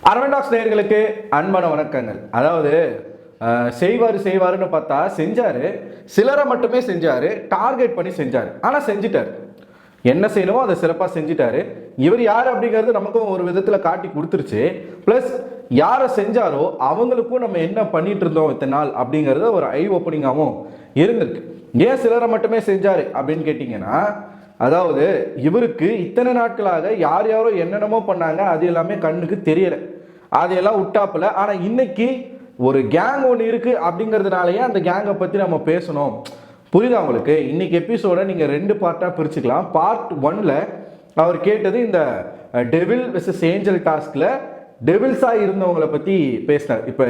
அரவண்டாக்ஸ் நேயர்களுக்கு அன்பான வணக்கங்கள். அதாவது செய்வாருன்னு பார்த்தா செஞ்சாரு, சிலரை மட்டுமே செஞ்சாரு, டார்கெட் பண்ணி செஞ்சாரு. ஆனால் செஞ்சிட்டாரு, என்ன செய்யணுமோ அதை சிறப்பாக செஞ்சிட்டாரு. இவர் யார் அப்படிங்கிறது நமக்கும் ஒரு விதத்தில் காட்டி கொடுத்துருச்சு. ப்ளஸ் யாரை செஞ்சாரோ அவங்களுக்கும் நம்ம என்ன பண்ணிட்டு இருந்தோம் இத்தனை நாள் அப்படிங்கிறது ஒரு ஐ ஓப்பனிங்காகவும் இருந்திருக்கு. ஏன் சிலரை மட்டுமே செஞ்சாரு அப்படின்னு கேட்டிங்கன்னா, அதாவது இவருக்கு இத்தனை நாட்களாக யார் யாரோ என்னென்னமோ பண்ணாங்க, அது எல்லாமே கண்ணுக்கு தெரியல, அதையெல்லாம் விட்டாப்புல. ஆனால் இன்னைக்கு ஒரு கேங் ஒன்று இருக்கு அப்படிங்கிறதுனாலயே அந்த கேங்கை பற்றி நம்ம பேசணும். புரியுதா உங்களுக்கு? இன்னைக்கு எபிசோட நீங்கள் 2 பார்ட்டாக பிரிச்சுக்கலாம். பார்ட் 1ல் அவர் கேட்டது இந்த டெவில் வெர்சஸ் ஏஞ்சல் டாஸ்கில் டெவில்ஸாக இருந்தவங்களை பற்றி பேசினார். இப்போ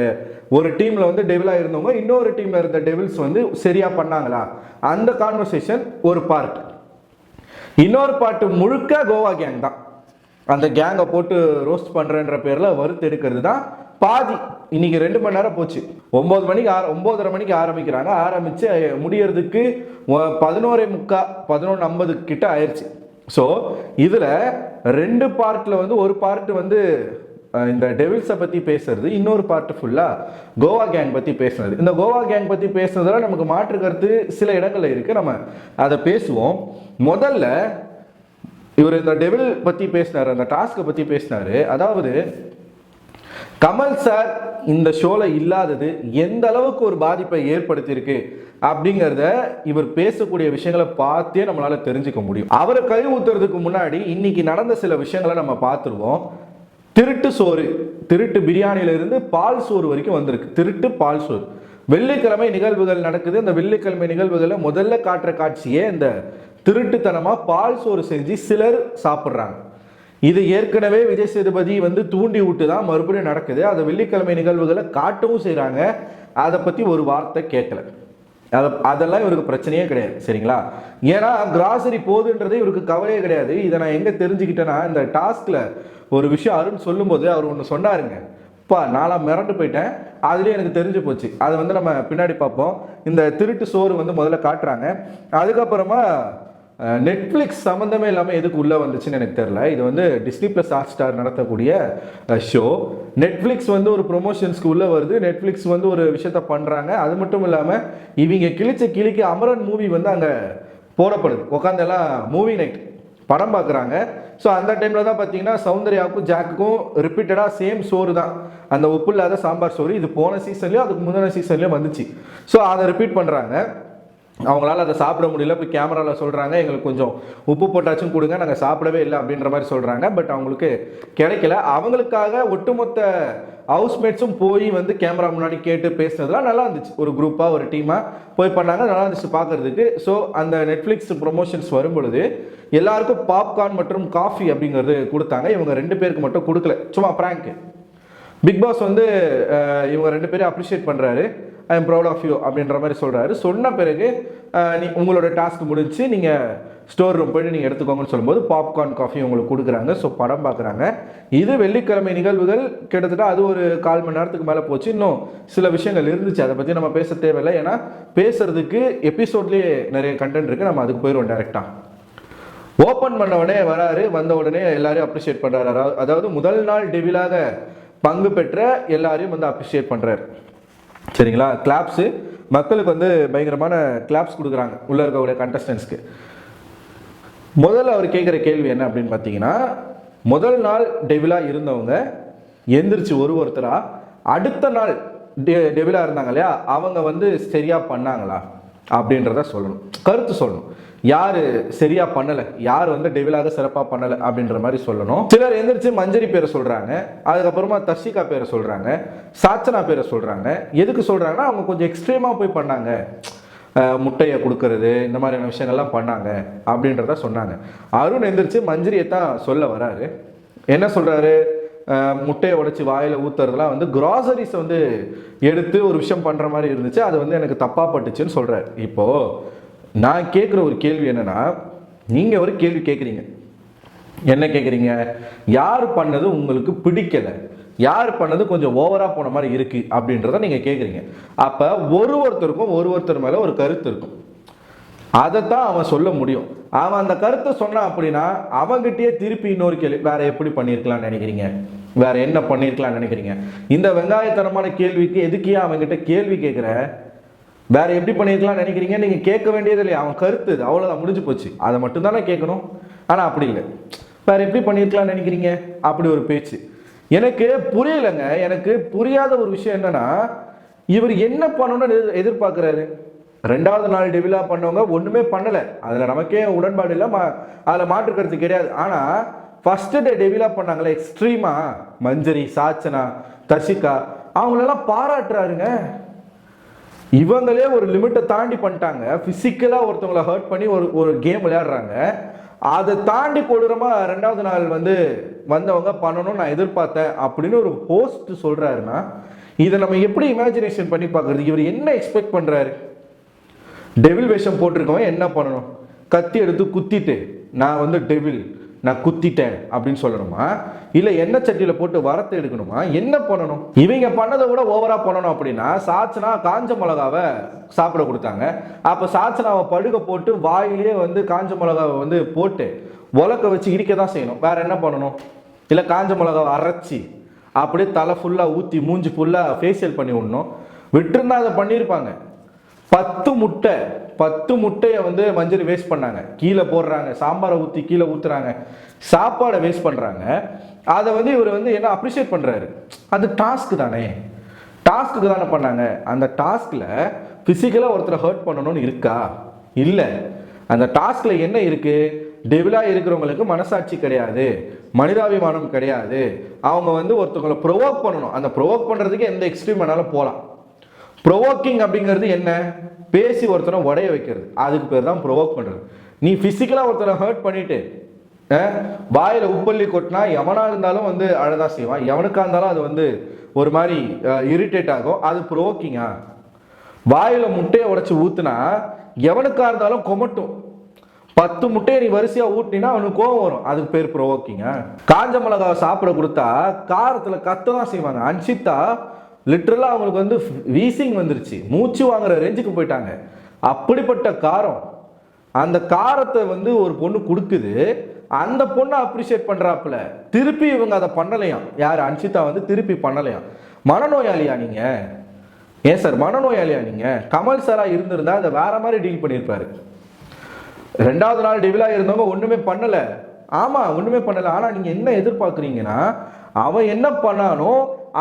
ஒரு டீமில் வந்து டெவிலாக இருந்தவங்க இன்னொரு டீமில் இருந்த டெவில்ஸ் வந்து சரியாக பண்ணாங்களா, அந்த கான்வர்சேஷன் ஒரு பார்ட். இன்னொரு பாட்டு முழுக்க கோவா கேங் தான். அந்த கேங்கை போட்டு ரோஸ்ட் பண்ணுறன்ற பேரில் வறுத்து எடுக்கிறது தான் பாதி. இன்னைக்கு 2 மணி நேரம் போச்சு. 9:30 மணிக்கு ஆரம்பிக்கிறாங்க. ஆரம்பித்து முடியறதுக்கு 11:45 11:50 கிட்ட ஆயிடுச்சு. ஸோ இதில் 2 பார்ட்டில் வந்து ஒரு பார்ட் வந்து இந்த டெவில்ஸை பற்றி பேசுறது, இன்னொரு பார்ட் ஃபுல்லாக கோவா கேங் பற்றி பேசுறது. இந்த கோவா கேங் பற்றி பேசுறதுல நமக்கு மாற்று கருத்து சில இடங்கள்ல இருக்குது, நம்ம அதை பேசுவோம். முதல்ல இவர் இந்த டெவில் பற்றி பேசினார், அந்த டாஸ்கை பற்றி பேசினார். அதாவது கமல் சார் இந்த ஷோவில் இல்லாதது எந்த அளவுக்கு ஒரு பாதிப்பை ஏற்படுத்தியிருக்கு அப்படிங்கிறத இவர் பேசக்கூடிய விஷயங்களை பார்த்தே நம்மளால தெரிஞ்சுக்க முடியும். அவரை கழுவி ஊத்துறதுக்கு முன்னாடி இன்னைக்கு நடந்த சில விஷயங்களை நம்ம பார்த்துருவோம். திருட்டு சோறு, திருட்டு பிரியாணியிலிருந்து பால் சோறு வரைக்கும் வந்திருக்கு. திருட்டு பால் சோறு. வெள்ளிக்கிழமை நிகழ்வுகள் நடக்குது. அந்த வெள்ளிக்கிழமை நிகழ்வுகளை முதல்ல காட்டுற காட்சியே இந்த திருட்டுத்தனமாக பால் சோறு செஞ்சு சிலர் சாப்பிட்றாங்க. இது ஏற்கனவே விஜய் சேதுபதி வந்து தூண்டி விட்டு தான் மறுபடியும் நடக்குது. அதை வெள்ளிக்கிழமை நிகழ்வுகளை காட்டவும் செய்கிறாங்க. அதை பற்றி ஒரு வார்த்தை கேட்கல. அதெல்லாம் இவருக்கு பிரச்சனையே கிடையாது, சரிங்களா? ஏன்னா கிராசரி போகுதுன்றதே இவருக்கு கவலையே கிடையாது. இதை நான் எங்கே தெரிஞ்சுக்கிட்டேன்னா, இந்த டாஸ்கில் ஒரு விஷயம் அருண் சொல்லும்போது அவர் ஒன்று சொன்னாருங்க, நான்லாம் மிரண்டு போயிட்டேன். அதுலேயே எனக்கு தெரிஞ்சு போச்சு. அதை வந்து நம்ம பின்னாடி பார்ப்போம். இந்த திருட்டு சோறு வந்து முதல்ல காட்டுறாங்க. அதுக்கப்புறமா நெட்ஃப்ளிக்ஸ் சம்மந்தமே இல்லாமல் எதுக்கு உள்ளே வந்துச்சுன்னு எனக்கு தெரில. இது வந்து டிஸ்னி ப்ளஸ் ஹாட்ஸ்டார் நடத்தக்கூடிய ஷோ. நெட்ஃப்ளிக்ஸ் வந்து ஒரு ப்ரொமோஷன்ஸ்க்கு உள்ளே வருது. நெட்ஃப்ளிக்ஸ் வந்து ஒரு விஷயத்த பண்ணுறாங்க. அது மட்டும் இல்லாமல் இவங்க கிளிக்கு அமரன் மூவி வந்து அங்கே போடப்படுது. உட்காந்து எல்லாம் மூவி நைட் படம் பார்க்குறாங்க. ஸோ அந்த டைமில் தான் பார்த்தீங்கன்னா சௌந்தர்யாவுக்கும் ஜாக்குக்கும் ரிப்பீட்டடாக சேம் சோறு தான், அந்த உப்பு இல்லாத சாம்பார் சோறு. இது போன சீசன்லேயும் அதுக்கு முந்தின சீசன்லேயும் வந்துச்சு. ஸோ அதை ரிப்பீட் பண்ணுறாங்க. அவங்களால அதை சாப்பிட முடியல. இப்போ கேமராவில் சொல்கிறாங்க, எங்களுக்கு கொஞ்சம் உப்பு போட்டாச்சும் கொடுங்க, நாங்கள் சாப்பிடவே இல்லை அப்படின்ற மாதிரி சொல்கிறாங்க. பட் அவங்களுக்கு கிடைக்கல. அவங்களுக்காக ஒட்டுமொத்த ஹவுஸ்மேட்ஸும் போய் வந்து கேமரா முன்னாடி கேட்டு பேசுனதுலாம் நல்லா இருந்துச்சு. ஒரு குரூப்பாக ஒரு டீமாக போய் பண்ணாங்க, நல்லா இருந்துச்சு பார்க்குறதுக்கு. ஸோ அந்த நெட்ஃப்ளிக்ஸ் ப்ரொமோஷன்ஸ் வரும் பொழுது எல்லாருக்கும் பாப்கார்ன் மற்றும் காஃபி அப்படிங்கிறது கொடுத்தாங்க. இவங்க 2 பேருக்கு மட்டும் கொடுக்கல, சும்மா ப்ராங்க். பிக் பாஸ் வந்து இவங்க 2 பேரும் அப்ரிஷியேட் பண்ணுறாரு. I am proud of you அப்படின்ற மாதிரி சொல்கிறாரு. சொன்ன பிறகு உங்களோட டாஸ்க் முடிஞ்சு நீங்கள் ஸ்டோர் ரூம் போய்ட்டு நீங்கள் எடுத்துக்கோங்கன்னு சொல்லும்போது பாப்கார்ன் காஃபி உங்களுக்கு கொடுக்குறாங்க. ஸோ படம் பார்க்குறாங்க. இது வெள்ளிக்கிழமை நிகழ்வுகள். கிட்டத்தட்ட அது ஒரு 1/4 மணி நேரத்துக்கு மேலே போச்சு. இன்னும் சில விஷயங்கள் இருந்துச்சு, அதை பற்றி நம்ம பேச தேவையில்லை. ஏன்னா பேசுறதுக்கு எபிசோட்லேயே நிறைய கண்டென்ட் இருக்குது. நம்ம அதுக்கு போயிடுவோம் டேரெக்டாக. ஓப்பன் பண்ண உடனே வராரு. வந்த உடனே எல்லாரையும் அப்ரிஷியேட் பண்ணுறாரு. அதாவது முதல் நாள் டெவிலாக பங்கு பெற்ற எல்லாரையும் வந்து அப்ரிஷியேட் பண்ணுறாரு, சரிங்களா? கிளாப்ஸு மக்களுக்கு வந்து பயங்கரமான கிளாப்ஸ் கொடுக்குறாங்க உள்ளே இருக்கக்கூடிய கண்டஸ்டன்ஸ்க்கு. முதல்ல அவர் கேட்குற கேள்வி என்ன அப்படின்னு பார்த்தீங்கன்னா, முதல் நாள் டெவிலாக இருந்தவங்க எந்திரிச்சு ஒருத்தராக அடுத்த நாள் டெவிலாக இருந்தாங்க இல்லையா, அவங்க வந்து சரியாக பண்ணாங்களா அப்படின்றத சொல்லணும், கருத்து சொல்லணும். யார் சரியா பண்ணலை, யார் வந்து டெவிலாக சிறப்பாக பண்ணலை அப்படின்ற மாதிரி சொல்லணும். சிலர் எந்திரிச்சு மஞ்சரி பேரை சொல்கிறாங்க, அதுக்கப்புறமா தர்ஷிகா பேரை சொல்கிறாங்க, சாச்சனா பேரை சொல்கிறாங்க. எதுக்கு சொல்கிறாங்கன்னா, அவங்க கொஞ்சம் எக்ஸ்ட்ரீமாக போய் பண்ணாங்க, முட்டையை கொடுக்கறது, இந்த மாதிரியான விஷயங்கள்லாம் பண்ணாங்க அப்படின்றத சொன்னாங்க. அருண் எந்திரிச்சு மஞ்சரியை தான் சொல்ல வராரு. என்ன சொல்கிறாரு, முட்டையை உடைச்சி வாயில் ஊற்றுறதுலாம் வந்து கிராசரிஸை வந்து எடுத்து ஒரு விஷயம் பண்ணுற மாதிரி இருந்துச்சு, அது வந்து எனக்கு தப்பாக பட்டுச்சுன்னு சொல்கிறார். இப்போது நான் கேட்குற ஒரு கேள்வி என்னன்னா, நீங்கள் ஒரு கேள்வி கேட்குறீங்க. என்ன கேட்குறீங்க? யார் பண்ணது உங்களுக்கு பிடிக்கலை, யார் பண்ணது கொஞ்சம் ஓவராக போன மாதிரி இருக்குது அப்படின்றத நீங்கள் கேட்குறீங்க. அப்போ ஒருத்தருக்கும் ஒருத்தர் மேலே ஒரு கருத்து இருக்கும். அதைத்தான் அவன் சொல்ல முடியும். அவன் அந்த கருத்தை சொன்னான் அப்படின்னா அவங்கிட்டயே திருப்பி இன்னொரு கேள்வி, வேற எப்படி பண்ணியிருக்கலாம்னு நினைக்கிறீங்க, வேற என்ன பண்ணியிருக்கலாம்னு நினைக்கிறீங்க? இந்த வெங்காயத்தனமான கேள்விக்கு எதுக்கே அவன்கிட்ட கேள்வி கேட்குற? வேற எப்படி பண்ணியிருக்கலாம்னு நினைக்கிறீங்க நீங்க கேட்க வேண்டியது இல்லையா? அவன் கருத்து அவ்வளோதான், முடிஞ்சு போச்சு. அதை மட்டும் தானே கேட்கணும். ஆனால் அப்படி இல்லை, வேற எப்படி பண்ணியிருக்கலாம்னு நினைக்கிறீங்க அப்படி ஒரு பேச்சு. எனக்கு புரியலைங்க. எனக்கு புரியாத ஒரு விஷயம் என்னன்னா, இவர் என்ன பண்ணணும்னு எதிர்பார்க்கிறாரு? 2வது நாள் டெவிலா பண்ணவங்க ஒண்ணுமே பண்ணல, அதுல நமக்கே உடன்பாடு இல்லை, அதுல மாற்று கருத்து கிடையாது. ஆனா ஃபர்ஸ்ட் டே டெவிலா பண்ணாங்களே எக்ஸ்ட்ரீமா, மஞ்சரி, சாச்சனா, தர்ஷிகா, அவங்களெல்லாம் பாராட்டுறாருங்க. இவங்களே ஒரு லிமிட்டை தாண்டி பண்ணிட்டாங்க, பிசிக்கலா ஒருத்தவங்களை ஹர்ட் பண்ணி ஒரு கேம் விளையாடுறாங்க. அதை தாண்டி கொடூரமா 2வது நாள் வந்தவங்க பண்ணணும்னு நான் எதிர்பார்த்தேன் அப்படின்னு ஒரு ஹோஸ்ட் சொல்றாருன்னா, இதை நம்ம எப்படி இமேஜினேஷன் பண்ணி பார்க்கறது? இவர் என்ன எக்ஸ்பெக்ட் பண்றாரு? டெவில் வேஷம் போட்டிருக்கவன் என்ன பண்ணணும்? கத்தி எடுத்து குத்திட்டு நான் டெவில், நான் குத்திட்டேன் அப்படின்னு சொல்லணுமா? இல்ல எண்ணெய் சட்டியில போட்டு வரத்தை எடுக்கணுமா? என்ன பண்ணணும்? இவங்க பண்ணதை விட ஓவரா பண்ணணும். அப்படின்னா சாச்சனா காஞ்ச மிளகாவை சாப்பிட கொடுத்தாங்க. அப்ப சாச்சனாவை படுக போட்டு வாயிலேயே காஞ்ச மிளகாவை போட்டு உலக்க வச்சு இடிக்க தான் செய்யணும். வேற என்ன பண்ணணும்? இல்ல காஞ்ச மிளகாவை அரைச்சி அப்படியே தலை ஃபுல்லா ஊத்தி மூஞ்சி ஃபுல்லா ஃபேஷியல் பண்ணி விடணும். விட்டுருந்தா அதை பண்ணியிருப்பாங்க. 10 முட்டையை மஞ்சள் வேஸ்ட் பண்ணாங்க, கீழே போடுறாங்க, சாம்பாரை ஊற்றி கீழே ஊற்றுறாங்க, சாப்பாடை வேஸ்ட் பண்ணுறாங்க. அதை இவர் என்ன அப்ரிஷியேட் பண்ணுறாரு? அது டாஸ்க்கு தானே, டாஸ்க்கு தானே பண்ணாங்க. அந்த டாஸ்கில் ஃபிசிக்கலாக ஒருத்தரை ஹர்ட் பண்ணணும்னு இருக்கா? இல்லை. அந்த டாஸ்கில் என்ன இருக்குது? டெவிலாக இருக்கிறவங்களுக்கு மனசாட்சி கிடையாது, மனிதாபிமானம் கிடையாது. அவங்க ஒருத்தவங்களை ப்ரொவோக் பண்ணணும். அந்த ப்ரொவோக் பண்ணுறதுக்கு எந்த எக்ஸ்ட்ரீம் வேணாலும் போகலாம். ப்ரொவோக்கிங் அப்படிங்கிறது என்ன? பேசி ஒருத்தனை உடைய வைக்கிறது, அதுக்கு பேர் தான் ப்ரொவோக் பண்ணுறது. நீ ஃபிசிக்கலாக ஒருத்தனை ஹர்ட் பண்ணிட்டு வாயில் உப்பள்ளி கொட்டினா எவனாக இருந்தாலும் அழதான் செய்வான், எவனுக்காக இருந்தாலும் அது ஒரு மாதிரி இரிட்டேட் ஆகும். அது ப்ரொவோக்கிங்கா? வாயில் முட்டையை உடைச்சி ஊற்றுனா எவனுக்காக இருந்தாலும் கொமட்டும். 10 முட்டையை நீ வரிசையாக ஊட்டினா அவனுக்கு கோவம் வரும், அதுக்கு பேர் ப்ரொவோக்கிங்கா? காஞ்ச மிளகாவை சாப்பிட கொடுத்தா காரத்தில் கத்த தான் செய்வாங்க. அன்ஷிதா லிட்டரலாக அவங்களுக்கு வீசிங் வந்துருச்சு, மூச்சு வாங்குற ரேஞ்சுக்கு போயிட்டாங்க. அப்படிப்பட்ட காரம். அந்த காரத்தை ஒரு பொண்ணு கொடுக்குது, அந்த பொண்ணை அப்ரிஷியேட் பண்றாப்புல. திருப்பி இவங்க அதை பண்ணலையாம். யார்? அன்ஷிதா திருப்பி பண்ணலையாம். மனநோயாளியா நீங்க? ஏன் சார் மனநோயாளியா நீங்க? கமல் சாரா இருந்திருந்தா அதை வேற மாதிரி டீல் பண்ணியிருப்பாரு. 2வது நாள் டெவிலா இருந்தவங்க ஒண்ணுமே பண்ணல. ஆமா, ஒண்ணுமே பண்ணல. ஆனா நீங்க என்ன எதிர்பார்க்குறீங்கன்னா, அவன் என்ன பண்ணானோ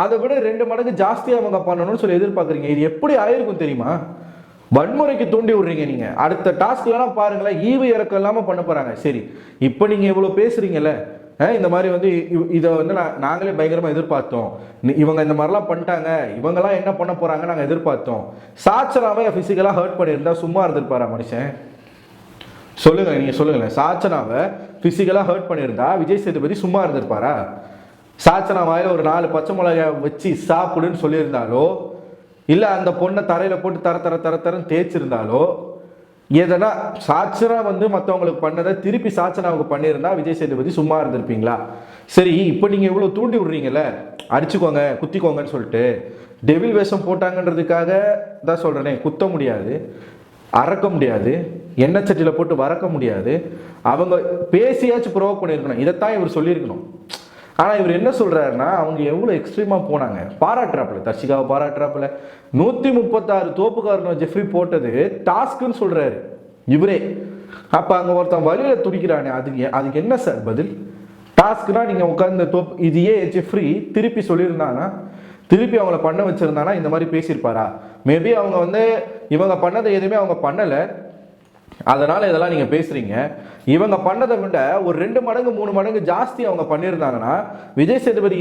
அதை விட 2 மடங்கு ஜாஸ்தியாக அவங்க பண்ணணும்னு சொல்லி எதிர்பார்க்குறீங்க. இது எப்படி ஆயிருக்கும் தெரியுமா? வன்முறைக்கு தூண்டி விடுறீங்க நீங்க. அடுத்த டாஸ்க்லாம் பாருங்களேன், ஈவு இறக்கம் இல்லாமல் பண்ண போறாங்க. சரி, இப்போ நீங்க இவ்வளோ பேசுறீங்கல்ல, இந்த மாதிரி இதை நாங்களே பயங்கரமாக எதிர்பார்த்தோம், இவங்க இந்த மாதிரிலாம் பண்ணிட்டாங்க, இவங்கெல்லாம் என்ன பண்ண போறாங்க நாங்கள் எதிர்பார்த்தோம். சாச்சனாவை ஃபிசிக்கலாக ஹர்ட் பண்ணியிருந்தா சும்மா இருந்திருப்பாரா மனுஷன்? சொல்லுங்க, நீங்க சொல்லுங்களேன். சாச்சனாவை ஃபிசிக்கலாக ஹர்ட் பண்ணியிருந்தா விஜய் சேதுபதி சும்மா இருந்திருப்பாரா? சாச்சனா வாயில ஒரு 4 பச்சை மிளகாய் வச்சு சாப்பிடுன்னு சொல்லியிருந்தாலோ, இல்லை அந்த பொண்ணை தரையில் போட்டு தரன்னு தேய்ச்சிருந்தாலோ, எதனா சாச்சனா மற்றவங்களுக்கு பண்ணதை திருப்பி சாச்சனாவுக்கு பண்ணியிருந்தா விஜய் சேதுபதி சும்மா இருந்திருப்பீங்களா? சரி, இப்போ நீங்கள் இவ்வளோ தூண்டி விடுறீங்கல்ல, அடிச்சுக்கோங்க குத்திக்கோங்கன்னு சொல்லிட்டு, டெவில் வேஷம் போட்டாங்கன்றதுக்காக தான் சொல்கிறேனே, குத்த முடியாது, அறக்க முடியாது, எண்ணெய் சட்டியில் போட்டு வறக்க முடியாது. அவங்க பேசியாச்சும் ப்ரொவோக் பண்ணியிருக்கணும். இதைத்தான் இவர் சொல்லியிருக்கணும். ஆனால் இவர் என்ன சொல்றாருன்னா, அவங்க எவ்வளோ எக்ஸ்ட்ரீமாக போனாங்க. பாராட்டுறாப்புல, தர்ஷிகாவை பாராட்டுறாப்புல. 136 தோப்புக்காரன் ஜெஃப்ரி போட்டது டாஸ்க்குன்னு சொல்றாரு இவரே. அப்போ அங்கே ஒருத்தன் வழியில துடிக்கிறானே, அதுக்கு என்ன சார் பதில்? டாஸ்க்குனா நீங்கள் உட்காந்து இதையே ஜெஃப்ரி திருப்பி சொல்லியிருந்தாங்கன்னா, திருப்பி அவங்கள பண்ண வச்சிருந்தானா இந்த மாதிரி பேசியிருப்பாரா? மேபி அவங்க இவங்க பண்ணதை எதுவுமே அவங்க பண்ணலை, அதனால இதெல்லாம் நீங்க பேசுறீங்க. இவங்க பண்ணதை விட ஒரு 2 மடங்கு 3 மடங்கு ஜாஸ்தி அவங்க பண்ணியிருந்தாங்கன்னா விஜய் சேதுபதி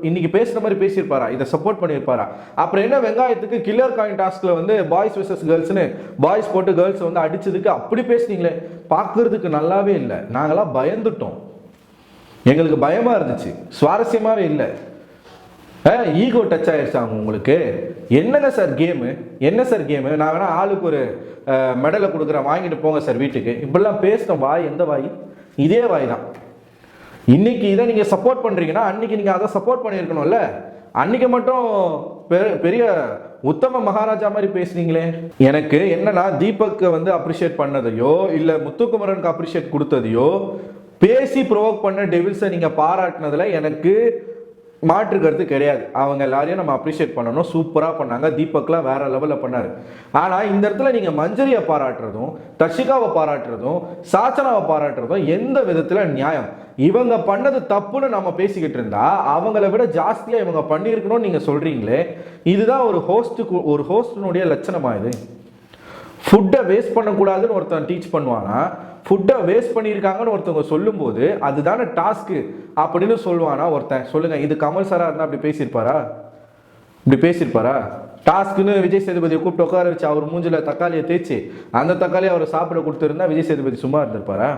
இன்னைக்கு பேசுற மாதிரி பேசியிருப்பாரா? இதை சப்போர்ட் பண்ணியிருப்பாரா? அப்புறம் என்ன வெங்காயத்துக்கு கில்லர் காயின் டாஸ்க்ல பாய்ஸ் வெர்சஸ் கேர்ள்ஸ்னு பாய்ஸ் போட்டு கேர்ள்ஸ் அடிச்சதுக்கு அப்படி பேசுனீங்களே, பார்க்கறதுக்கு நல்லாவே இல்லை. நாங்களாம் பயந்துட்டோம், எங்களுக்கு பயமா இருந்துச்சு, சுவாரஸ்யமாவே இல்லை. ஈகோ டச் ஆயிடுச்சா உங்களுக்கு? என்னங்க சார் கேமு? என்ன சார் கேமு? நான் வேணா ஆளுக்கு ஒரு மெடலை கொடுக்குறேன், வாங்கிட்டு போங்க சார் வீட்டுக்கு. இப்படிலாம் பேசின வாய் எந்த வாய்? இதே வாய் தான். இன்னைக்கு இதை நீங்கள் சப்போர்ட் பண்ணுறீங்கன்னா அன்னைக்கு நீங்கள் அதை சப்போர்ட் பண்ணியிருக்கணும்ல. அன்னைக்கு மட்டும் பெரிய உத்தம மகாராஜா மாதிரி பேசுனீங்களே. எனக்கு என்னன்னா தீபக் வந்து அப்ரிஷியேட் பண்ணதையோ இல்ல முத்துக்குமரனுக்கு அப்ரிஷியேட் கொடுத்ததையோ பேசி ப்ரோவோக் பண்ண டெவில்ஸை நீங்க பாராட்டினதுல எனக்கு மாற்று கருத்து கிடையாது. அவங்க எல்லாரையும் நம்ம அப்ரிஷியேட் பண்ணணும். சூப்பராக பண்ணாங்க. தீபக்லாம் வேற லெவலில் பண்ணாரு. ஆனால் இந்த இடத்துல நீங்கள் மஞ்சரியை பாராட்டுறதும் தர்ஷிகாவை பாராட்டுறதும் சாச்சனாவை பாராட்டுறதும் எந்த விதத்தில் நியாயம்? இவங்க பண்ணது தப்புன்னு நம்ம பேசிக்கிட்டு இருந்தா அவங்கள விட ஜாஸ்தியாக இவங்க பண்ணியிருக்கணும்னு நீங்கள் சொல்றீங்களே, இதுதான் ஒரு ஹோஸ்டினுடைய லட்சணமா? இது ஃபுட்டை வேஸ்ட் பண்ணக்கூடாதுன்னு ஒருத்தன் டீச் பண்ணுவானா, ஃபுட்டை வேஸ்ட் பண்ணியிருக்காங்கன்னு ஒருத்தவங்க சொல்லும்போது அதுதானே டாஸ்க்கு அப்படின்னு சொல்லுவானா ஒருத்தன்? சொல்லுங்க, இது கமல் சாரா இருந்தால் அப்படி பேசியிருப்பாரா? இப்படி பேசியிருப்பாரா? டாஸ்க்குன்னு விஜய் சேதுபதியை கூப்பிட்டு உட்கார வச்சு அவர் மூஞ்சில தக்காளியை தேய்ச்சி அந்த தக்காளியை அவர் சாப்பிட கொடுத்துருந்தா விஜய் சேதுபதி சும்மா இருந்திருப்பாரா?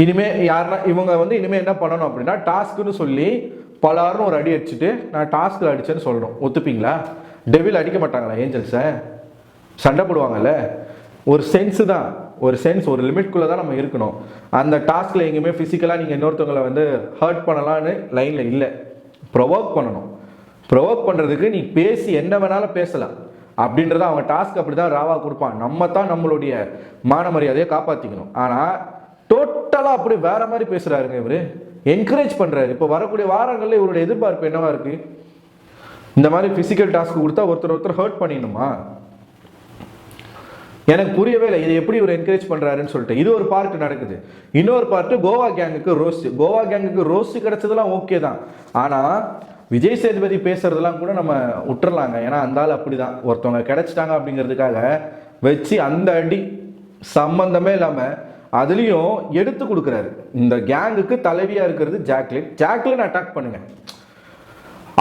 இனிமே யாருன்னா இவங்க வந்து இனிமே என்ன பண்ணணும் அப்படின்னா, டாஸ்க்குன்னு சொல்லி பலாருன்னு ஒரு அடி அடிச்சுட்டு நான் டாஸ்க்கு அடிச்சேன்னு சொல்லணும். ஒத்துப்பீங்களா? டெவில் அடிக்க மாட்டாங்களா ஏஞ்சல்ஸை? சண்டை போடுவாங்கல்ல. ஒரு சென்ஸு தான், ஒரு லிமிட்குள்ளே தான் நம்ம இருக்கணும். அந்த டாஸ்கில் எங்கேயுமே ஃபிசிக்கலாக நீங்கள் இன்னொருத்தவங்களை வந்து ஹர்ட் பண்ணலான்னு லைனில் இல்லை. ப்ரொவோக் பண்ணணும். ப்ரொவோக் பண்ணுறதுக்கு நீ பேசி என்ன வேணாலும் பேசலாம் அப்படின்றத அவங்க டாஸ்க் அப்படி தான் ராவா கொடுப்பான். நம்ம தான் நம்மளுடைய மான மரியாதையை காப்பாற்றிக்கணும். ஆனால் டோட்டலாக அப்படி வேற மாதிரி பேசுகிறாருங்க இவர். என்கரேஜ் பண்ணுறாரு. இப்போ வரக்கூடிய வாரங்களில் இவருடைய எதிர்பார்ப்பு என்னவா இருக்குது? இந்த மாதிரி ஃபிசிக்கல் டாஸ்க் கொடுத்தா ஒருத்தர் ஹர்ட் பண்ணிடணுமா? எனக்கு புரியவே இல்லை. இதை எப்படி இவர் என்கரேஜ் பண்ணுறாருன்னு சொல்லிட்டு. இது ஒரு பார்ட் நடக்குது. இன்னொரு பார்ட்டு கோவா கேங்குக்கு ரோஸ்ட் கிடைச்சதெல்லாம் ஓகே தான். ஆனால் விஜய் சேதுபதி பேசுறதெல்லாம் கூட நம்ம விட்டுறலாங்க. ஏன்னா அந்த ஆள் அப்படி தான், ஒருத்தவங்க கிடைச்சிட்டாங்க அப்படிங்கிறதுக்காக வச்சு அந்த அடி சம்பந்தமே இல்லாமல் அதுலேயும் எடுத்து கொடுக்குறாரு. இந்த கேங்குக்கு தலைவியாக இருக்கிறது ஜாக்லின் அட்டாக் பண்ணுங்க.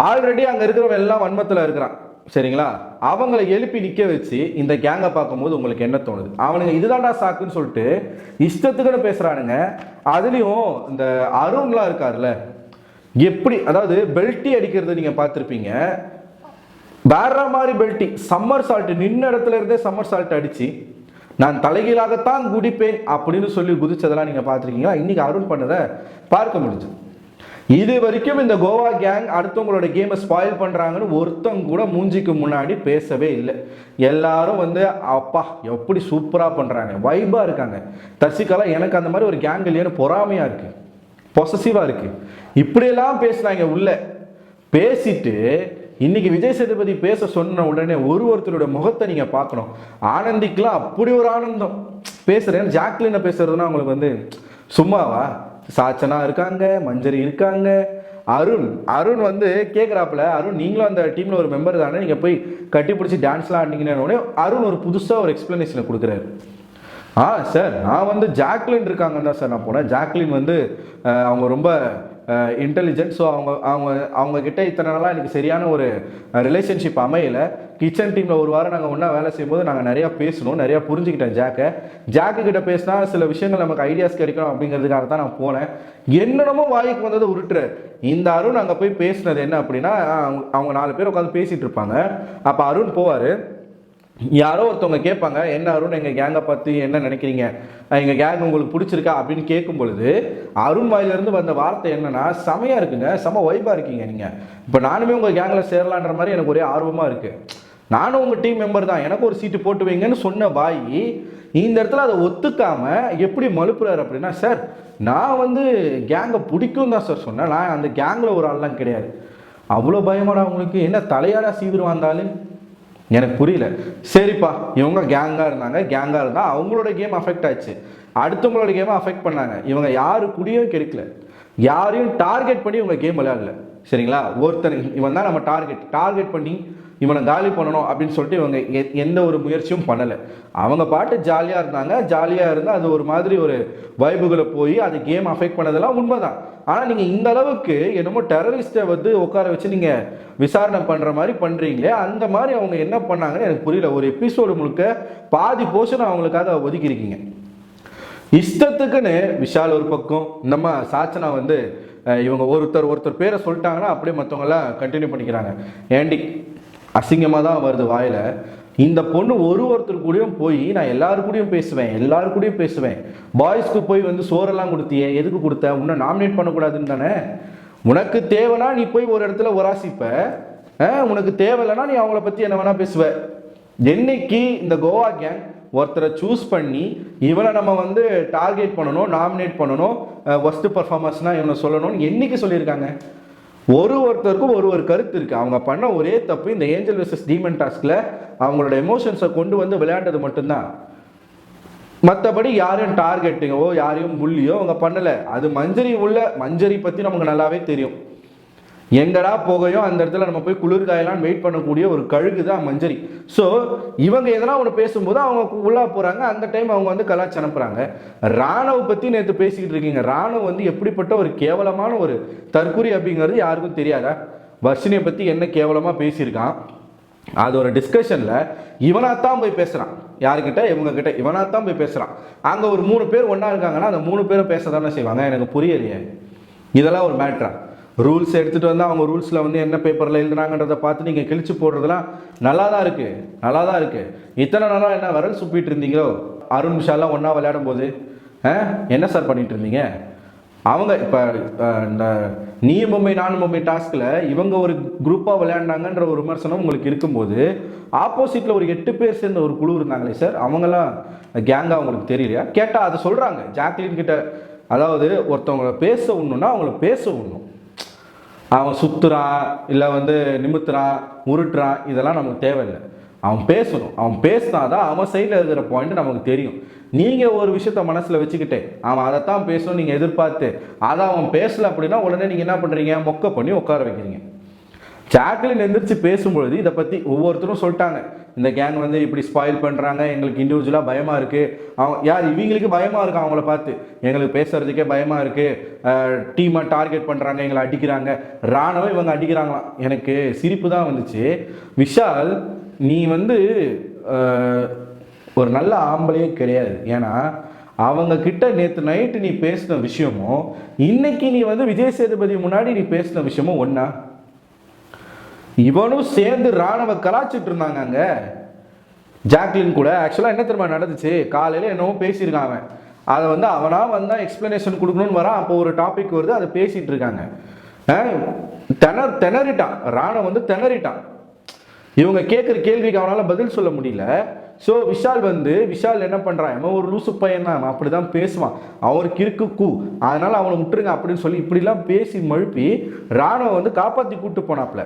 ஆல்ரெடி அங்கே இருக்கிறவங்க எல்லாம் வன்மத்தில் இருக்கிறான், சரிங்களா? அவங்கள எழுப்பி நிற்க வச்சு இந்த கேங்கை பார்க்கும்போது உங்களுக்கு என்ன தோணுது? அவனுங்க இதுதான்டா சாக்குன்னு சொல்லிட்டு இஷ்டத்துக்குன்னு பேசுகிறானுங்க. அதுலேயும் இந்த அருண்லாம் இருக்கார்ல, எப்படி அதாவது பெல்ட்டி அடிக்கிறது நீங்கள் பார்த்துருப்பீங்க. வேற மாதிரி பெல்ட்டி, சம்மர் சால்ட் நின்ன இடத்துல இருந்தே சம்மர் சால்ட் அடித்து நான் தலைகீழாகத்தான் குடிப்பேன் அப்படின்னு சொல்லி குதிச்சதெல்லாம் நீங்கள் பார்த்துருக்கீங்களா? இன்னைக்கு அருண் பண்ணதை பார்க்க முடிஞ்சு. இது வரைக்கும் இந்த கோவா கேங் அடுத்தவங்களோட கேமை ஸ்பாயில் பண்ணுறாங்கன்னு ஒருத்தவங்க கூட மூஞ்சிக்கு முன்னாடி பேசவே இல்லை. எல்லாரும் வந்து அப்பா எப்படி சூப்பராக பண்ணுறாங்க, வைபாக இருக்காங்க. தர்ஷிகாலாம் எனக்கு அந்த மாதிரி ஒரு கேங் இல்லையான்னு பொறாமையாக இருக்குது, பொசசிவாக இருக்குது. இப்படியெல்லாம் பேசுனாங்க உள்ள. பேசிட்டு இன்னைக்கு விஜய் சேதுபதி பேச சொன்ன உடனே ஒருத்தரோட முகத்தை நீங்கள் பார்க்கணும். ஆனந்திக்கெலாம் அப்படி ஒரு ஆனந்தம். பேசுகிறேன் ஜாக்லினை பேசுறதுன்னா அவங்களுக்கு வந்து சும்மாவா? சாச்சனா இருக்காங்க, மஞ்சரி இருக்காங்க, அருண் வந்து கேட்குறாப்புல, அருண் நீங்களும் அந்த டீமில் ஒரு மெம்பர் தானே, நீங்கள் போய் கட்டி பிடிச்சி டான்ஸ்லாம் ஆடினீங்கன்னு அருண் ஒரு புதுசாக ஒரு எக்ஸ்பிளனேஷனை கொடுக்குறாரு. சார் நான் வந்து ஜாக்லின் இருக்காங்கன்னு தான் சார் நான் போனேன். ஜாக்லின் வந்து அவங்க ரொம்ப இன்டெலிஜென்ட். ஸோ அவங்க கிட்ட இத்தனை நாளாக எனக்கு சரியான ஒரு ரிலேஷன்ஷிப் அமையலை. கிச்சன் டீமில் ஒரு வாரம் நாங்கள் ஒன்றா வேலை செய்யும்போது நாங்கள் நிறையா பேசணும், நிறையா புரிஞ்சுக்கிட்டேன். ஜாக்கு கிட்ட பேசினா சில விஷயங்கள் நமக்கு ஐடியாஸ் கிடைக்கணும் அப்படிங்கிறதுக்காக தான் நான் போனேன். என்னென்னமோ வாய்க்கு வந்ததை உருட்டுற இந்த அருண் அங்கே போய் பேசினது என்ன அப்படின்னா, அவங்க 4 பேர் உட்காந்து பேசிகிட்டு இருப்பாங்க. அப்போ அருண் போவார். யாரோ ஒருத்தவங்க கேட்பாங்க, என்ன அருண் எங்கள் கேங்கை பற்றி என்ன நினைக்கிறீங்க, எங்கள் கேங் உங்களுக்கு பிடிச்சிருக்கா அப்படின்னு கேட்கும் பொழுது அருண் வாயிலிருந்து வந்த வார்த்தை என்னன்னா, செமையாக இருக்குங்க, செம வைபாக இருக்கீங்க நீங்கள், இப்போ நானுமே உங்கள் கேங்கில் சேரலான்ற மாதிரி எனக்கு ஒரே ஆர்வமாக இருக்குது, நானும் உங்கள் டீம் மெம்பர் தான், எனக்கு ஒரு சீட்டு போட்டு வைங்கன்னு சொன்ன வாய் இந்த இடத்துல அதை ஒத்துக்காமல் எப்படி மழுப்புறாரு அப்படின்னா, சார் நான் வந்து கேங்கை பிடிக்கும் தான் சார் சொன்னேன், நான் அந்த கேங்கில் ஒரு ஆள்லாம் கிடையாது. அவ்வளோ பயமாடா உங்களுக்கு? என்ன தலையாடா சீவிரம் வந்தாலும் எனக்கு புரியல. சரிப்பா, இவங்க கேங்காக இருந்தால் அவங்களோட கேம் அஃபெக்ட் ஆச்சு, அடுத்தவங்களோட கேமை அஃபெக்ட் பண்ணாங்க. இவங்க யாரு கூடயும் கெடுக்கல, யாரையும் டார்கெட் பண்ணி இவங்க கேம் விளையாடல, சரிங்களா? இவன் தான் நம்ம டார்கெட் பண்ணி இவனை காலி பண்ணணும் அப்படின்னு சொல்லிட்டு இவங்க எந்த ஒரு முயற்சியும் பண்ணலை. அவங்க பாட்டு ஜாலியாக இருந்தால் அது ஒரு மாதிரி ஒரு வைபுகளை போய் அது கேம் அஃபெக்ட் பண்ணதெல்லாம் உண்மைதான். ஆனால் நீங்கள் இந்த அளவுக்கு என்னமோ டெரரிஸ்ட்டை வந்து உட்கார வச்சு நீங்கள் விசாரணை பண்ணுற மாதிரி பண்ணுறீங்களே, அந்த மாதிரி அவங்க என்ன பண்ணாங்கன்னு எனக்கு புரியல. ஒரு எபிசோடு முழுக்க பாதி போர்ஷன் அவங்களுக்காக ஒதுக்கியிருக்கீங்க. இஷ்டத்துக்குன்னு விஷால் ஒரு பக்கம், நம்ம சாச்சனா வந்து இவங்க ஒருத்தர் பேரை சொல்லிட்டாங்கன்னா அப்படியே மற்றவங்களாம் கண்டினியூ பண்ணிக்கிறாங்க. ஏண்டி அசிங்கமாக தான் வருது வாயில். இந்த பொண்ணு ஒருத்தர் கூடயும் போய் நான் எல்லாரு கூடயும் பேசுவேன், பாய்ஸ்க்கு போய் வந்து சோறெல்லாம் கொடுத்தியே, எதுக்கு கொடுத்த, உன்னை நாமினேட் பண்ணக்கூடாதுன்னு தானே, உனக்கு தேவைன்னா நீ போய் ஒரு இடத்துல ஒராசிப்ப, உனக்கு தேவையில்லைன்னா நீ அவங்கள பற்றி என்ன வேணால் பேசுவ. என்னைக்கு இந்த கோவா கேங் ஒருத்தரை சூஸ் பண்ணி இவனை நம்ம வந்து டார்கெட் பண்ணணும், நாமினேட் பண்ணணும், ஒர்ஸ்ட் பர்ஃபார்மன்ஸ்னால் இவனை சொல்லணும்னு என்னைக்கு சொல்லியிருக்காங்க? ஒருத்தருக்கும் ஒரு கருத்து இருக்குது. அவங்க பண்ண ஒரே தப்பு இந்த ஏஞ்சல் வெர்சஸ் டீமன் டாஸ்கில் அவங்களோட எமோஷன்ஸை கொண்டு வந்து விளையாண்டது மட்டும்தான். மற்றபடி யாரையும் டார்கெட்டிங்கோ யாரையும் புள்ளியோ அவங்க பண்ணலை. அது மஞ்சரி பற்றி நமக்கு நல்லாவே தெரியும். எங்கடா போகையோ அந்த இடத்துல நம்ம போய் குளிர்காயெல்லாம் வெயிட் பண்ணக்கூடிய ஒரு கழுகு தான் மஞ்சரி. ஸோ இவங்க எதனா ஒன்று பேசும்போது அவங்க உள்ளா போகிறாங்க, அந்த டைம் அவங்க வந்து கலாச்சி அனுப்புகிறாங்க. ராணுவ பற்றி நேற்று பேசிக்கிட்டு இருக்கீங்க. ராணுவ வந்து எப்படிப்பட்ட ஒரு கேவலமான ஒரு தற்கொலை அப்படிங்கிறது யாருக்கும் தெரியாதா? வர்ஷினியை பற்றி என்ன கேவலமாக பேசியிருக்கான். அது ஒரு டிஸ்கஷனில் இவனாத்தான் போய் பேசுகிறான். யாருக்கிட்ட? இவங்ககிட்ட இவனாத்தான் போய் பேசுகிறான். அங்கே ஒரு 3 பேர் ஒன்றா இருக்காங்கன்னா அந்த 3 பேரும் பேச தானே செய்வாங்க. எனக்கு புரியலையே, இதெல்லாம் ஒரு மேட்ரா? ரூல்ஸ் எடுத்துகிட்டு வந்து அவங்க ரூல்ஸில் வந்து என்ன பேப்பரில் எழுதுனாங்கன்றதை பார்த்து நீங்கள் கிழிச்சு போடுறதுலாம் நல்லா தான் இருக்குது. இத்தனை நாளாக என்ன விரல் சுப்பிட்டு இருந்தீங்களோ? அருண் விஷாலாம் ஒன்றா விளையாடும் போது என்ன சார் பண்ணிட்டு இருந்தீங்க? அவங்க இப்போ இந்த நீ பொம்மை நான் பொம்மை டாஸ்கில் இவங்க ஒரு குரூப்பாக விளையாண்டாங்கன்ற ஒரு விமர்சனம் உங்களுக்கு இருக்கும்போது, ஆப்போசிட்டில் ஒரு 8 பேர் சேர்ந்த ஒரு குழு இருந்தாங்களே சார், அவங்களாம் கேங்காக அவங்களுக்கு தெரியலையா? கேட்டால் அதை சொல்கிறாங்க ஜாக்லின் கிட்ட. அதாவது ஒருத்தவங்களை பேச விடணுன்னா அவங்கள பேச விடணும். அவன் சுற்றுறான் இல்லை வந்து நிமித்துறான் உருட்டுறான் இதெல்லாம் நமக்கு தேவையில்லை. அவன் பேசணும். அவன் பேசினாதான் அவன் சைடில் இருக்கிற பாயிண்ட் நமக்கு தெரியும். நீங்கள் ஒரு விஷயத்த மனசில் வச்சுக்கிட்டே அவன் அதைத்தான் பேசணும் நீங்கள் எதிர்பார்த்து அதை அவன் பேசலை அப்படின்னா உடனே நீங்கள் என்ன பண்ணுறீங்க? மொக்க பண்ணி உட்கார வைக்கிறீங்க. ஜாக்லின் எந்திரிச்சு பேசும்பொழுது இதை பற்றி ஒவ்வொருத்தரும் சொல்லிட்டாங்க. இந்த கேங் வந்து இப்படி ஸ்பாயில் பண்ணுறாங்க, எங்களுக்கு இண்டிவிஜுவலாக பயமாக இருக்குது. அவங்க யார்? இவங்களுக்கு பயமாக இருக்கு அவங்கள பார்த்து. எங்களுக்கு பேசுகிறதுக்கே பயமாக இருக்குது. டீமை டார்கெட் பண்ணுறாங்க, எங்களை அடிக்கிறாங்க. ராணுவம் இவங்க அடிக்கிறாங்களாம். எனக்கு சிரிப்பு தான் வந்துச்சு. விஷால், நீ வந்து ஒரு நல்ல ஆம்பளையே கிடையாது. ஏன்னா அவங்க கிட்ட நேற்று நைட்டு நீ பேசின விஷயமும் இன்னைக்கு நீ வந்து விஜய் சேதுபதி முன்னாடி நீ பேசின விஷயமும் ஒன்றா? இவனும் சேர்ந்து ராணுவ கலாச்சிட்டு இருந்தாங்க அங்கே. ஜாக்லின் கூட ஆக்சுவலாக என்ன தெரியுமா நடந்துச்சு? காலையில் என்னவோ பேசியிருக்கான் அவன். அதை வந்து அவனாக வந்தால் எக்ஸ்பிளனேஷன் கொடுக்கணும்னு வரான். அப்போ ஒரு டாபிக் வருது, அதை பேசிகிட்டு இருக்காங்க. திணறிட்டான் ராணுவம் வந்து திணறிட்டான். இவங்க கேட்குற கேள்விக்கு அவனால் பதில் சொல்ல முடியல. ஸோ விஷால் என்ன பண்ணுறான்? அவன் ஒரு லூசு பையன் தான், அப்படி தான் பேசுவான், அவருக்கு இருக்கு அதனால் அவனை விட்டுருங்க அப்படின்னு சொல்லி இப்படிலாம் பேசி மழுப்பி ராணுவம் வந்து காப்பாற்றி கூப்பிட்டு போனாப்புல.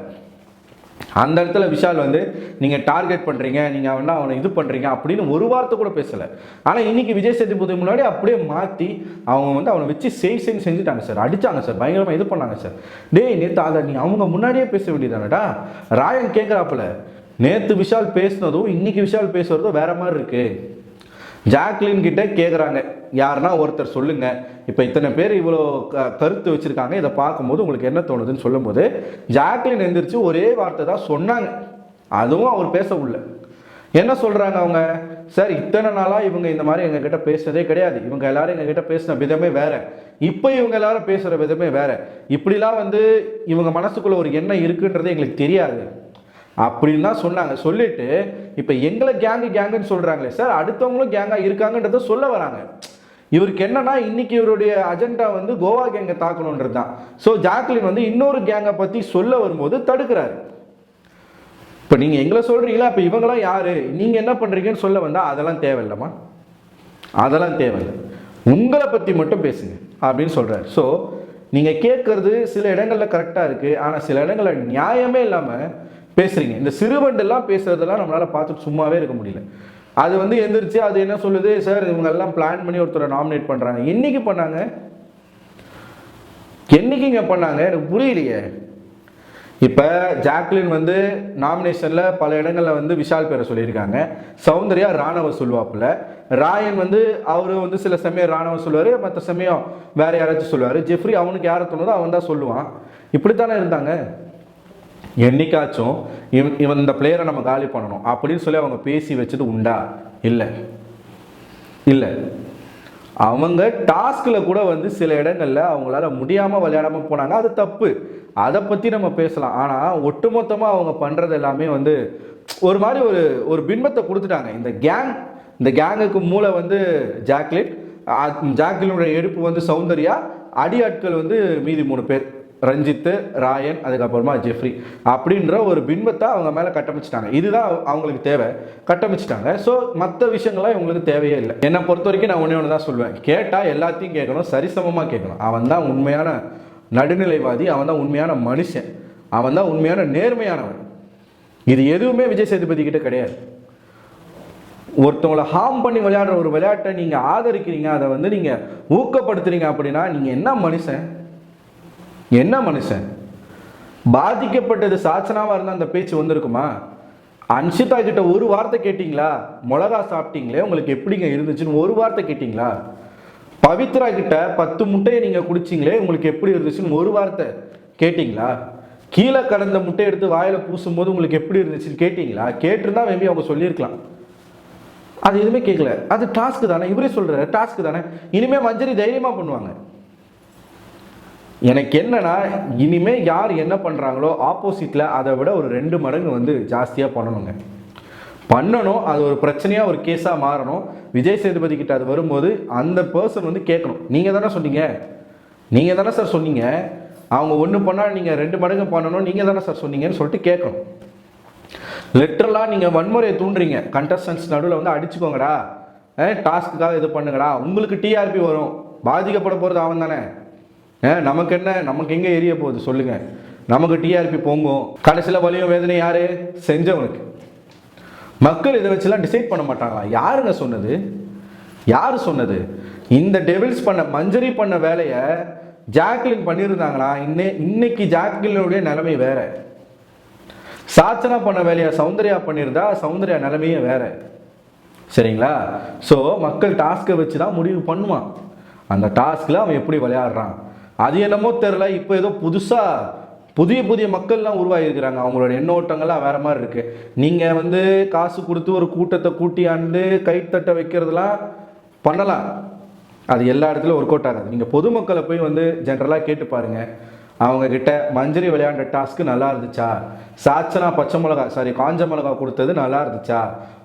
அந்த இடத்துல விஷால் வந்து நீங்கள் டார்கெட் பண்ணுறீங்க, நீங்கள் அவனை இது பண்ணுறீங்க அப்படின்னு ஒரு வார்த்தை கூட பேசலை. ஆனால் இன்னைக்கு விஜய் சேதுபதி முன்னாடி அப்படியே மாற்றி அவங்க வந்து அவனை வச்சு செஞ்சுட்டாங்க சார். அடித்தாங்க சார், பயங்கரமாக இது பண்ணாங்க சார். டேய் நேற்று அதை நீ அவங்க முன்னாடியே பேச வேண்டியதானடா. ராயன் கேட்குறாப்புல, நேற்று விஷால் பேசுனதும் இன்னைக்கு விஷால் பேசுறதும் வேற மாதிரி இருக்கு. ஜாக்லின் கிட்ட கேட்குறாங்க, யாருன்னா ஒருத்தர் சொல்லுங்க, இப்போ இத்தனை பேர் இவ்வளோ கருத்து வச்சுருக்காங்க, இதை பார்க்கும்போது உங்களுக்கு என்ன தோணுதுன்னு சொல்லும்போது ஜாக்லின் எந்திரிச்சு ஒரே வார்த்தை தான் சொன்னாங்க. அதுவும் அவர் பேச உள்ள என்ன சொல்கிறாங்க அவங்க? சார் இத்தனை நாளாக இவங்க இந்த மாதிரி எங்ககிட்ட பேசுனதே கிடையாது. இவங்க எல்லாரும் எங்ககிட்ட பேசின விதமே வேற, இப்போ இவங்க எல்லாரும் பேசுகிற விதமே வேற. இப்படிலாம் வந்து இவங்க மனசுக்குள்ள ஒரு எண்ணம் இருக்குன்றது எங்களுக்கு தெரியாது அப்படின்னு தான் சொன்னாங்க. சொல்லிட்டு இப்போ எங்களை கேங்குன்னு சொல்கிறாங்களே சார், அடுத்தவங்களும் கேங்காக இருக்காங்கன்றத சொல்ல வராங்க. இவருக்கு என்னன்னா இன்னைக்கு இவருடைய அஜெண்டா வந்து கோவா கேங்கை தாக்கணுன்றது தான். ஸோ ஜாக்லின் வந்து இன்னொரு கேங்கை பற்றி சொல்ல வரும்போது தடுக்கிறாரு. இப்போ நீங்கள் எங்களை சொல்கிறீங்களா, இப்போ இவங்களாம் யார், நீங்கள் என்ன பண்ணுறீங்கன்னு சொல்ல வந்தால் அதெல்லாம் தேவையில்லைம்மா, அதெல்லாம் தேவையில்லை, உங்களை பற்றி மட்டும் பேசுங்க அப்படின்னு சொல்கிறார். ஸோ நீங்கள் கேட்குறது சில இடங்களில் கரெக்டாக இருக்குது, ஆனால் சில இடங்களில் நியாயமே இல்லாமல் பேசுகிறீங்க. இந்த சிறுவண்டெல்லாம் பேசுறதெல்லாம் நம்மளால் பார்த்துட்டு சும்மாவே இருக்க முடியல. அது வந்து எந்திரிச்சு அது என்ன சொல்லுது, சார் இவங்கெல்லாம் பிளான் பண்ணி ஒருத்தரை நாமினேட் பண்ணுறாங்க. என்னைக்கு பண்ணாங்க? என்னைக்குங்க பண்ணாங்க? எனக்கு புரியலையே. இப்போ ஜாக்லின் வந்து நாமினேஷனில் பல இடங்களில் வந்து விஷால் பேரை சொல்லியிருக்காங்க. சௌந்தர்யா ராணவ சொல்லுவாப்புல. ராயன் வந்து அவர் வந்து சில சமயம் ராணவ சொல்லுவார், மற்ற சமயம் வேற யாராச்சும் சொல்லுவார். ஜெஃப்ரி அவனுக்கு யாரை தோணுதோ அவன் தான் சொல்லுவான். இப்படித்தானே இருந்தாங்க. என்னைக்காச்சும் இவன் இந்த பிளேயரை நம்ம காலி பண்ணணும் அப்படின்னு சொல்லி அவங்க பேசி வச்சது உண்டா? இல்லை இல்லை. அவங்க டாஸ்கில் கூட வந்து சில இடங்களில் அவங்களால முடியாமல் விளையாடாமல் போனாங்க, அது தப்பு, அதை பற்றி நம்ம பேசலாம். ஆனால் ஒட்டுமொத்தமாக அவங்க பண்ணுறது எல்லாமே வந்து ஒரு மாதிரி ஒரு பின்பத்தை கொடுத்துட்டாங்க. இந்த கேங்குக்கு மூளை வந்து ஜாக்லினுடைய எடுப்பு வந்து சௌந்தர்யா, அடியாட்கள் வந்து மீதி 3 பேர். ரஞ்சித்து, ராயன், அதுக்கப்புறமா ஜெஃப்ரி அப்படின்ற ஒரு பின்பத்தை அவங்க மேலே கட்டமைச்சிட்டாங்க. இதுதான் அவங்களுக்கு தேவை, கட்டமைச்சிட்டாங்க. ஸோ மற்ற விஷயங்கள்லாம் இவங்களுக்கு தேவையே இல்லை. என்னை பொறுத்த வரைக்கும் நான் ஒன்று தான் சொல்லுவேன், கேட்டால் எல்லாத்தையும் கேட்கணும், சரிசமமாக கேட்கணும். அவன் தான் உண்மையான நடுநிலைவாதி, அவன் தான் உண்மையான மனுஷன், அவன் தான் உண்மையான நேர்மையானவன். இது எதுவுமே விஜய் சேதுபதி கிட்ட கிடையாது. ஒருத்தவங்களை ஹார்ம் பண்ணி விளையாடுற ஒரு விளையாட்டை நீங்கள் ஆதரிக்கிறீங்க, அதை வந்து நீங்கள் ஊக்கப்படுத்துறீங்க அப்படின்னா நீங்கள் என்ன மனுஷன்? என்ன மனுஷன்? பாதிக்கப்பட்டது சாச்சனாவாக இருந்தால் அந்த பேச்சு வந்திருக்குமா? அன்ஷிதா கிட்ட ஒரு வார்த்தை கேட்டிங்களா? மிளகா சாப்பிட்டீங்களே, உங்களுக்கு எப்படிங்க இருந்துச்சுன்னு ஒரு வார்த்தை கேட்டிங்களா? பவித்ரா கிட்ட 10 முட்டையை நீங்கள் குடிச்சிங்களே, உங்களுக்கு எப்படி இருந்துச்சுன்னு ஒரு வார்த்தை கேட்டிங்களா? கீழே கடந்த முட்டையை எடுத்து வாயில் பூசும்போது உங்களுக்கு எப்படி இருந்துச்சுன்னு கேட்டிங்களா? கேட்டிருந்தா மேபி அவங்க சொல்லியிருக்கலாம். அது எதுவுமே கேட்கல. அது டாஸ்க்கு தானே, இவரே சொல்கிறார் டாஸ்க்கு தானே. இனிமேல் மஞ்சரி தைரியமாக பண்ணுவாங்க. எனக்கு என்னன்னா, இனிமேல் யார் என்ன பண்ணுறாங்களோ ஆப்போசிட்டில் அதை விட ஒரு 2 மடங்கு வந்து ஜாஸ்தியாக பண்ணணுங்க, பண்ணணும். அது ஒரு பிரச்சனையாக ஒரு கேஸாக மாறணும். விஜய் சேதுபதி கிட்ட அது வரும்போது அந்த பர்சன் வந்து கேட்கணும், நீங்கள் தானே சொன்னீங்க, நீங்கள் தானே சார் சொன்னீங்க, அவங்க ஒன்று பண்ணால் நீங்கள் 2 மடங்கு பண்ணணும், நீங்கள் தானே சார் சொன்னீங்கன்னு சொல்லிட்டு கேட்கணும். லிட்டரலாக நீங்கள் வன்முறையை தூண்டுறீங்க, கண்டஸ்டன்ஸ் நடுவில் வந்து அடிச்சுக்கோங்கடா, டாஸ்க்குக்காக இது பண்ணுங்கடா, உங்களுக்கு டிஆர்பி வரும், பாதிக்கப்பட போகிறது அவன் தானே. நமக்கு என்ன, நமக்கு எங்கே எரிய போகுது சொல்லுங்கள், நமக்கு டிஆர்பி போங்கும். கடைசியில் வலியும் வேதனை யார்? செஞ்சவனுக்கு. மக்கள் இதை வச்சுலாம் டிசைட் பண்ண மாட்டாங்களா? யாருங்க சொன்னது? யார் சொன்னது? இந்த டெவில்ஸ் பண்ண மஞ்சரி பண்ண வேலையை ஜாக்லின் பண்ணியிருந்தாங்களா, இன்னைக்கு ஜாக்லினுடைய நிலைமை வேற. சாச்சனா பண்ண வேலையை சௌந்தர்யா பண்ணியிருந்தா சௌந்தர்யா நிலைமையே வேற. சரிங்களா? ஸோ மக்கள் டாஸ்க்கை வச்சு தான் முடிவு பண்ணுவான். அந்த டாஸ்கில் அவன் எப்படி விளையாடுறான் அது என்னமோ தெரில. இப்போ ஏதோ புதிய புதிய மக்கள்லாம் உருவாகிருக்கிறாங்க, அவங்களோட எண்ணோட்டங்கள்லாம் வேற மாதிரி இருக்கு. நீங்கள் வந்து காசு கொடுத்து ஒரு கூட்டத்தை கூட்டியாண்டு கைத்தட்ட வைக்கிறதுலாம் பண்ணலாம், அது எல்லா இடத்துலையும் ஒர்க் அவுட் ஆகாது. நீங்கள் பொதுமக்களை போய் வந்து ஜென்ரலாக கேட்டு பாருங்கள், அவங்கக்கிட்ட மஞ்சரி விளையாண்ட டாஸ்க்கு நல்லா இருந்துச்சா, சாச்சனா காஞ்ச மிளகா கொடுத்தது நல்லா இருந்துச்சா,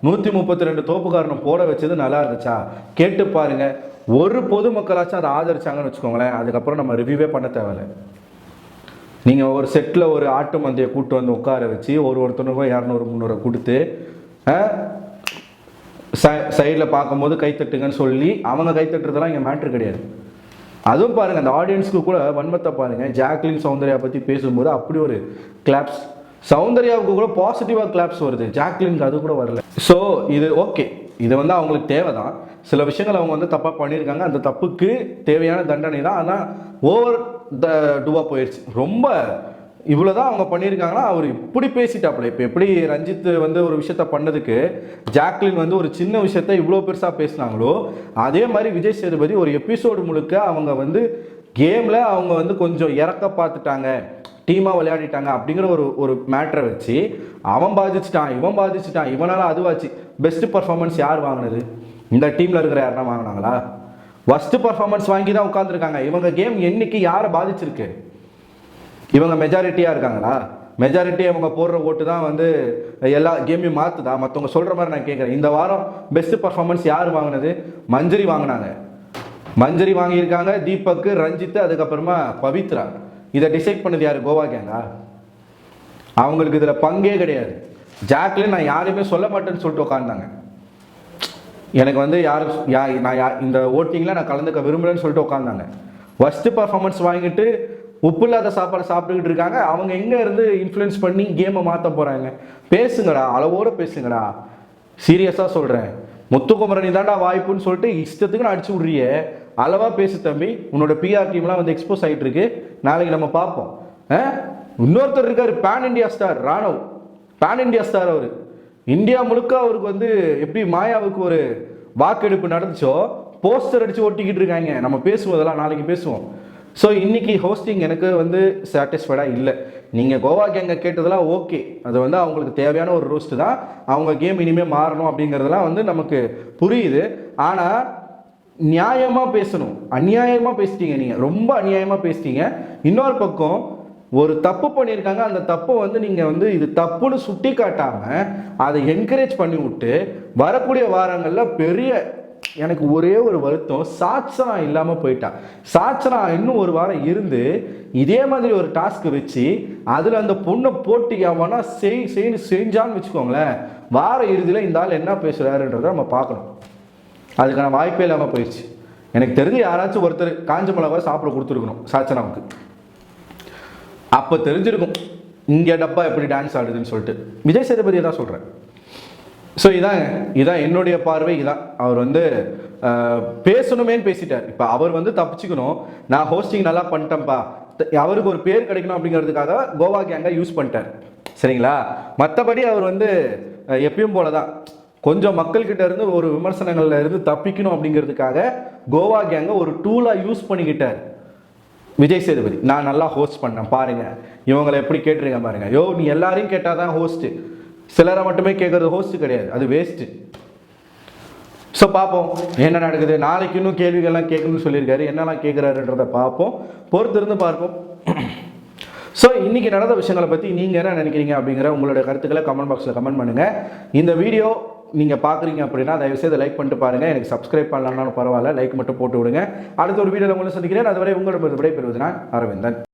132 தோப்புக்காரனை போட வச்சது நல்லா இருந்துச்சா கேட்டு பாருங்க. ஒரு பொதுமக்களாச்சும் அதை ஆதரிச்சாங்கன்னு வச்சுக்கோங்களேன், அதுக்கப்புறம் நம்ம ரிவ்யூவே பண்ண தேவையில்லை. நீங்கள் ஒரு செட்டில் ஒரு ஆட்டு மந்தையை கூப்பிட்டு வந்து உட்கார வச்சு ஒருத்தனுக்கும் 200-300 கொடுத்து சைடில் பார்க்கும்போது கைத்தட்டுங்கன்னு சொல்லி அவங்க கைத்தட்டுறதெல்லாம் இங்கே மேட்ரு கிடையாது. அதுவும் பாருங்கள், அந்த ஆடியன்ஸுக்கு கூட வன்மத்தை பாருங்கள். ஜாக்லின் சௌந்தர்யா பற்றி பேசும்போது அப்படி ஒரு கிளாப்ஸ், சௌந்தர்யாவுக்கு கூட பாசிட்டிவாக கிளாப்ஸ் வருது, ஜாக்லினுக்கு அது கூட வரல. ஸோ இது ஓகே, இது வந்து அவங்களுக்கு தேவை தான். சில விஷயங்கள் அவங்க வந்து தப்பாக பண்ணியிருக்காங்க, அந்த தப்புக்கு தேவையான தண்டனை தான். ஆனால் ஓவர் டூவாக போயிடுச்சு. ரொம்ப இவ்வளோதான் அவங்க பண்ணியிருக்காங்கன்னா அவர் இப்படி பேசிட்டாப்புல. இப்போ எப்படி ரஞ்சித் வந்து ஒரு விஷயத்த பண்ணதுக்கு ஜாக்லின் வந்து ஒரு சின்ன விஷயத்த இவ்வளோ பெருசாக பேசினாங்களோ, அதே மாதிரி விஜய் சேதுபதி ஒரு எபிசோடு முழுக்க அவங்க வந்து கேமில் அவங்க வந்து கொஞ்சம் இறக்க பார்த்துட்டாங்க, டீமாக விளையாடிட்டாங்க அப்படிங்கிற ஒரு மேட்ரை வச்சு அவன் பாதிச்சுட்டான், இவனால் அதுவாச்சு. பெஸ்ட் பர்ஃபார்மன்ஸ் யார் வாங்கினது? இந்த டீமில் இருக்கிற யாருன்னா வாங்கினாங்களா? ஃபஸ்ட்டு பர்ஃபார்மன்ஸ் வாங்கி தான் உட்காந்துருக்காங்க. இவங்க கேம் என்னைக்கு யாரை பாதிச்சிருக்கு? இவங்க மெஜாரிட்டியாக இருக்காங்களா? மெஜாரிட்டி அவங்க போடுற ஓட்டு தான் வந்து எல்லா கேமையும் மாற்றுதா? மற்றவங்க சொல்கிற மாதிரி நான் கேட்குறேன். இந்த வாரம் பெஸ்ட் பர்ஃபார்மன்ஸ் யார் வாங்கினது? மஞ்சரி வாங்கினாங்க, மஞ்சரி வாங்கியிருக்காங்க, தீபக், ரஞ்சித், அதுக்கப்புறமா பவித்ரா. இதை டிசைட் பண்ணது யார்? கோவா கேங்கா? அவங்களுக்கு இதில் பங்கே கிடையாது. ஜாக்லின் நான் யாரையுமே சொல்ல மாட்டேன்னு சொல்லிட்டு உட்காந்தாங்க. எனக்கு வந்து இந்த ஓட்டிங்கில் நான் கலந்துக்க விரும்புகிறேன்னு சொல்லிட்டு உட்காந்தாங்க. ஃபஸ்ட்டு பர்ஃபார்மன்ஸ் வாங்கிட்டு உப்பு இல்லாத சாப்பாடை சாப்பிட்டுக்கிட்டு இருக்காங்க. அவங்க எங்கே இருந்து இன்ஃப்ளூயன்ஸ் பண்ணி கேமை மாற்ற போகிறாங்க? பேசுங்கடா, அளவோடு பேசுங்கடா. சீரியஸாக சொல்கிறேன், முத்துக்குமரனி தாண்டா வாய்ப்புன்னு சொல்லிட்டு இஷ்டத்துக்கு நான் அடிச்சு விட்றியே. அளவாக பேசு தம்பி, உன்னோட பிஆர் டீம்லாம் வந்து எக்ஸ்போஸ் ஆகிட்டு இருக்கு, நாளைக்கு நம்ம பார்ப்போம். இன்னொருத்தர் இருக்கார், pan India star Ranav, pan India star. அவர் இந்தியா முழுக்க அவருக்கு வந்து எப்படி மாயாவுக்கு ஒரு வாக்கெடுப்பு நடந்துச்சோ போஸ்டர் அடித்து ஒட்டிக்கிட்டு இருக்காங்க. நம்ம பேசுவதெல்லாம் நாளைக்கு பேசுவோம். ஸோ இன்றைக்கி ஹோஸ்டிங் எனக்கு வந்து சாட்டிஸ்ஃபைடாக இல்லை. நீங்கள் கோவா கேங்கை கேட்டதெல்லாம் ஓகே, அது வந்து அவங்களுக்கு தேவையான ஒரு ரோஸ்ட்டு தான். அவங்க கேம் இனிமேல் மாறணும் அப்படிங்கிறதெல்லாம் வந்து நமக்கு புரியுது. ஆனால் நியாயமாக பேசணும். அநியாயமாக பேசிட்டீங்க, நீங்கள் ரொம்ப அநியாயமாக பேசிட்டீங்க. இன்னொரு பக்கம் ஒரு தப்பு பண்ணியிருக்காங்க, அந்த தப்பை வந்து நீங்கள் வந்து இது தப்புன்னு சுட்டி காட்டாமல் அதை என்கரேஜ் பண்ணி விட்டு வரக்கூடிய வாரங்களில் பெரிய எனக்கு ஒரே ஒரு வருத்தம், சாச்சனா இல்லாமல் போயிட்டா. சாச்சனா இன்னும் ஒரு வாரம் இருந்து இதே மாதிரி ஒரு டாஸ்க் வச்சு அதில் அந்த பொண்ணை போட்டு எவனா செஞ்சான்னு வச்சுக்கோங்களேன், வார இறுதியில் இந்த ஆள் என்ன பேசுகிறாருன்றதை நம்ம பார்க்கணும். அதுக்கான வாய்ப்பே இல்லாமல் போயிடுச்சு. எனக்கு தெரிஞ்சு யாராச்சும் ஒருத்தர் காஞ்ச மிளகா சாப்பிட கொடுத்துருக்கணும் சாச்சனாவுக்கு. அப்போ தெரிஞ்சிருக்கும் இங்கே டப்பா எப்படி டான்ஸ் ஆடுதுன்னு சொல்லிட்டு. விஜய் சேதுபதியை தான் சொல்கிறேன். ஸோ இதான் என்னுடைய பார்வை. இதான் அவர் வந்து பேசணுமேன்னு பேசிட்டார். இப்போ அவர் வந்து தப்பிச்சுக்கணும், நான் ஹோஸ்டிங் நல்லா பண்ணிட்டேன்ப்பா, அவருக்கு ஒரு பேர் கிடைக்கணும் அப்படிங்கிறதுக்காக கோவா கேங்கை யூஸ் பண்ணிட்டார். சரிங்களா? மற்றபடி அவர் வந்து எப்பயும் போல தான் கொஞ்சம் மக்கள்கிட்ட இருந்து ஒரு விமர்சனங்கள்ல இருந்து தப்பிக்கணும் அப்படிங்கிறதுக்காக கோவா கேங்கை ஒரு டூலாக யூஸ் பண்ணிக்கிட்டார் விஜய் சேதுபதி. நான் நல்லா ஹோஸ்ட் பண்ணேன் பாருங்க, இவங்களை எப்படி கேட்டுருங்க பாருங்க. யோ, நீ எல்லாரையும் கேட்டாதான் ஹோஸ்ட், சிலரை மட்டுமே கேட்கறது ஹோஸ்ட் கிடையாது, அது வேஸ்ட். ஸோ பார்ப்போம் என்ன நடக்குது. நாளைக்கு இன்னும் கேள்விகள்லாம் கேட்கணும்னு சொல்லியிருக்காரு, என்னெல்லாம் கேட்குறாருன்றதை பார்ப்போம், பொறுத்திருந்து பார்ப்போம். ஸோ இன்றைக்கி நடந்த விஷயங்களை பற்றி நீங்கள் என்ன நினைக்கிறீங்க அப்படிங்கிற உங்களோட கருத்துக்களை கமெண்ட் பாக்ஸில் கமெண்ட் பண்ணுங்கள். இந்த வீடியோ நீங்கள் பார்க்குறீங்க அப்படின்னா தயவுசெய்து லைக் பண்ணிட்டு பாருங்கள். எனக்கு சப்ஸ்கிரைப் பண்ணலன்னாலும் பரவாயில்ல, லைக் மட்டும் போட்டு விடுங்க. அடுத்த ஒரு வீடியோவில் உங்களை சந்திக்கிறேன். அதுவரை உங்களிடம் விடைபெறுவது நான் அரவிந்தன்.